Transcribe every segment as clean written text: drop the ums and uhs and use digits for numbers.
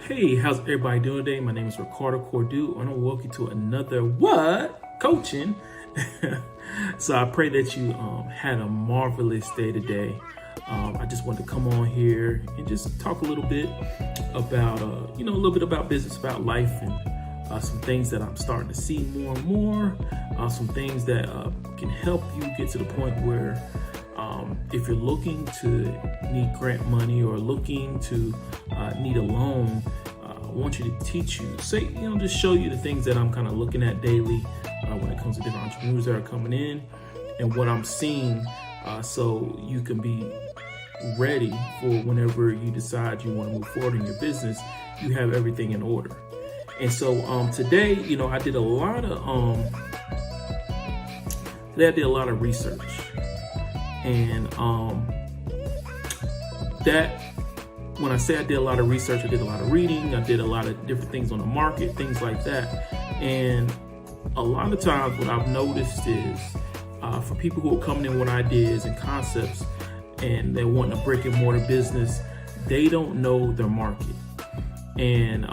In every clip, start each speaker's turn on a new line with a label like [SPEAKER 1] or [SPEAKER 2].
[SPEAKER 1] Hey, how's everybody doing today? My name is Ricardo Cordu, and I welcome you to another coaching. So I pray that you had a marvelous day today. I just wanted to come on here and just talk a little bit about, a little bit about business, about life, and some things that I'm starting to see more and more. Some things that can help you get to the point where if you're looking to need grant money or looking to need a loan, I want you to teach you, just show you the things that I'm kind of looking at daily when it comes to different entrepreneurs that are coming in and what I'm seeing, so you can be ready for whenever you decide you want to move forward in your business, you have everything in order. And so today, I did a lot of research. And that, when I say I did a lot of research, I did a lot of reading, I did a lot of different things on the market, things like that. And a lot of times what I've noticed is for people who are coming in with ideas and concepts and they're wanting a brick and mortar business, they don't know their market. And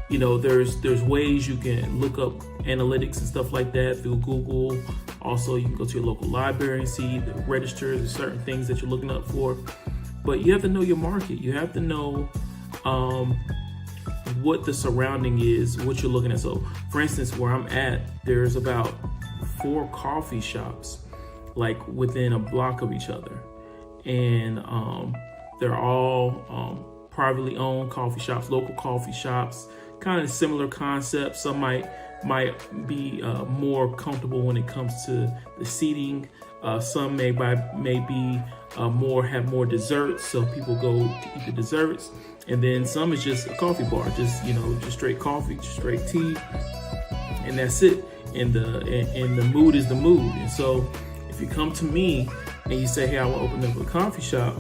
[SPEAKER 1] there's ways you can look up analytics and stuff like that through Google. Also, you can go to your local library and see the registers and certain things that you're looking up for. But you have to know your market. You have to know what the surrounding is, what you're looking at. So, for instance, where I'm at, there's about 4 coffee shops, like within a block of each other. And they're all privately owned coffee shops, local coffee shops, kind of similar concepts. Some might be more comfortable when it comes to the seating. Some have more desserts, so people go to eat the desserts. And then some is just a coffee bar, just straight coffee, just straight tea, and that's it. And the mood is the mood. And so if you come to me and you say, hey, I want to open up a coffee shop,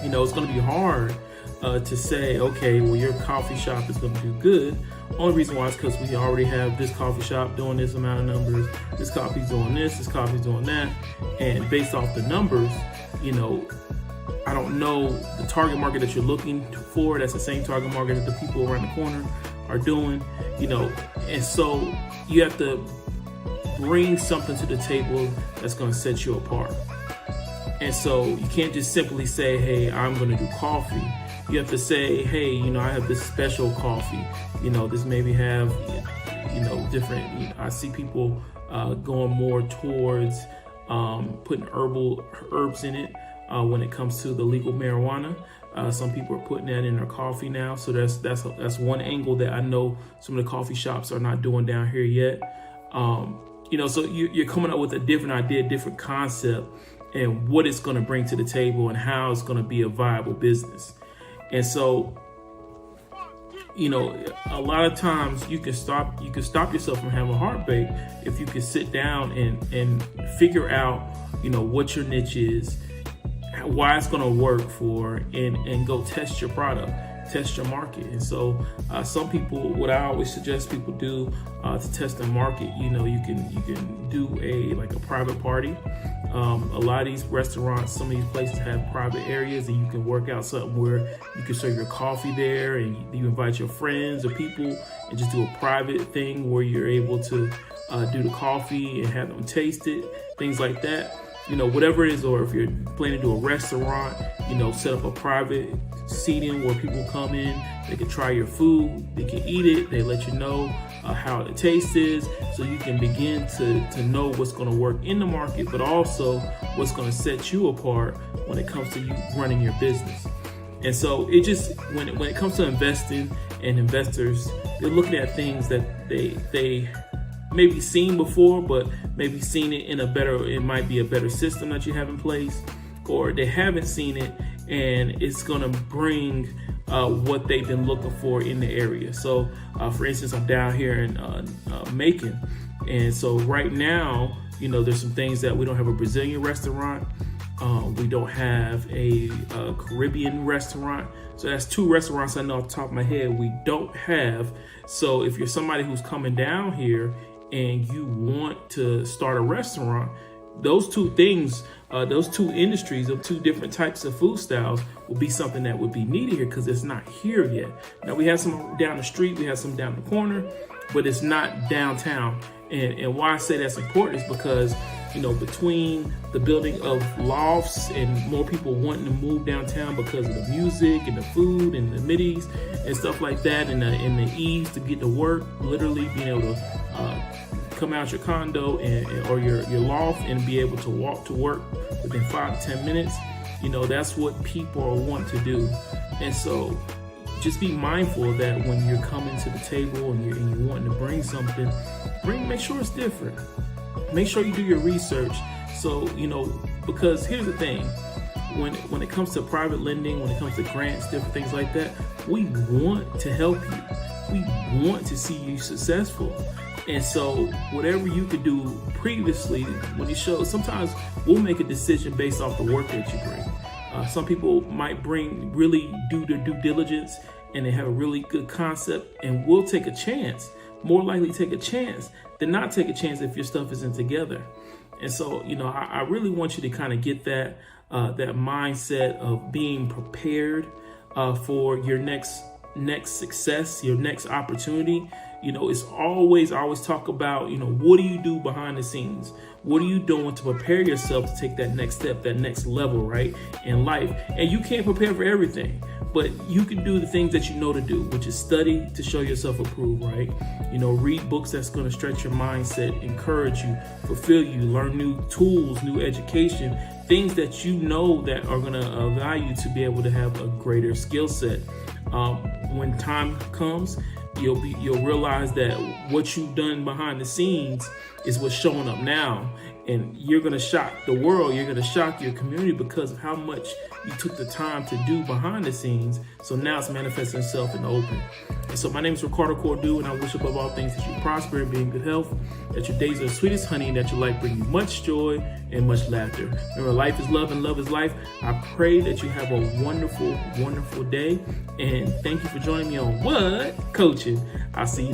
[SPEAKER 1] it's going to be hard to say, okay, well, your coffee shop is going to do good. Only reason why is because we already have this coffee shop doing this amount of numbers, this coffee's doing this coffee's doing that. And based off the numbers, I don't know the target market that you're looking for. That's the same target market that the people around the corner are doing, and so you have to bring something to the table that's going to set you apart. And so you can't just simply say, hey, I'm going to do coffee. You have to say, hey, I have this special coffee. This maybe have, different. I see people going more towards putting herbs in it when it comes to the legal marijuana. Some people are putting that in their coffee now. So that's one angle that I know some of the coffee shops are not doing down here yet. So you're coming up with a different idea, different concept, and what it's going to bring to the table and how it's going to be a viable business. And so, a lot of times you can stop yourself from having a heartbreak if you can sit down and figure out, what your niche is, why it's going to work for, and go test your product, test your market. And so some people, what I always suggest people do to test the market, you can do a private party. A lot of these restaurants, some of these places have private areas, and you can work out something where you can serve your coffee there, and you invite your friends or people and just do a private thing where you're able to do the coffee and have them taste it, things like that. Whatever it is, or if you're planning to do a restaurant, set up a private seating where people come in, they can try your food, they can eat it, they let you know how the taste is, so you can begin to know what's going to work in the market, but also what's going to set you apart when it comes to you running your business. And so it just, when it comes to investing and investors, they're looking at things that they maybe seen before, but maybe seen it it might be a better system that you have in place, or they haven't seen it and it's going to bring what they've been looking for in the area. So for instance, I'm down here in Macon, and so right now, there's some things that we don't have a Brazilian restaurant, we don't have a Caribbean restaurant. So that's 2 restaurants I know off the top of my head we don't have. So if you're somebody who's coming down here and you want to start a restaurant, those 2 things those two industries of two different types of food styles will be something that would be needed here because it's not here yet. Now we have some down the street, we have some down the corner, but it's not downtown. And why I say that's important is because, you know, between the building of lofts and more people wanting to move downtown because of the music and the food and the amenities and stuff like that, and the ease to get to work, literally being able to come out your condo or your loft and be able to walk to work within 5 to 10 minutes, you know, that's what people want to do. And so just be mindful of that when you're coming to the table and you're wanting to bring something. Make sure it's different. Make sure you do your research. So, you know, because here's the thing, when it comes to private lending, when it comes to grants, different things like that, we want to help you. We want to see you successful. And so whatever you could do previously, when you show, sometimes we'll make a decision based off the work that you bring. Some people might really do their due diligence and they have a really good concept, and we'll take a chance, more likely take a chance than not take a chance if your stuff isn't together. And so, you know, I really want you to kind of get that mindset of being prepared for your next success, your next opportunity. You know, I always talk about, you know, what do you do behind the scenes? What are you doing to prepare yourself to take that next step, that next level, right, in life? And you can't prepare for everything, but you can do the things that you know to do, which is study to show yourself approved, right? You know, read books that's going to stretch your mindset, encourage you, fulfill you, learn new tools, new education, things that you know that are going to allow you to be able to have a greater skill set. When time comes, you'll realize that what you've done behind the scenes is what's showing up now, and you're going to shock the world. You're going to shock your community because of how much you took the time to do behind the scenes. So now it's manifesting itself in the open. And so my name is Ricardo Cordu, and I wish above all things that you prosper and be in good health, that your days are sweet as honey, and that your life bring you much joy and much laughter. Remember, life is love and love is life. I pray that you have a wonderful, wonderful day, and thank you for joining me on What Coaching. I'll see you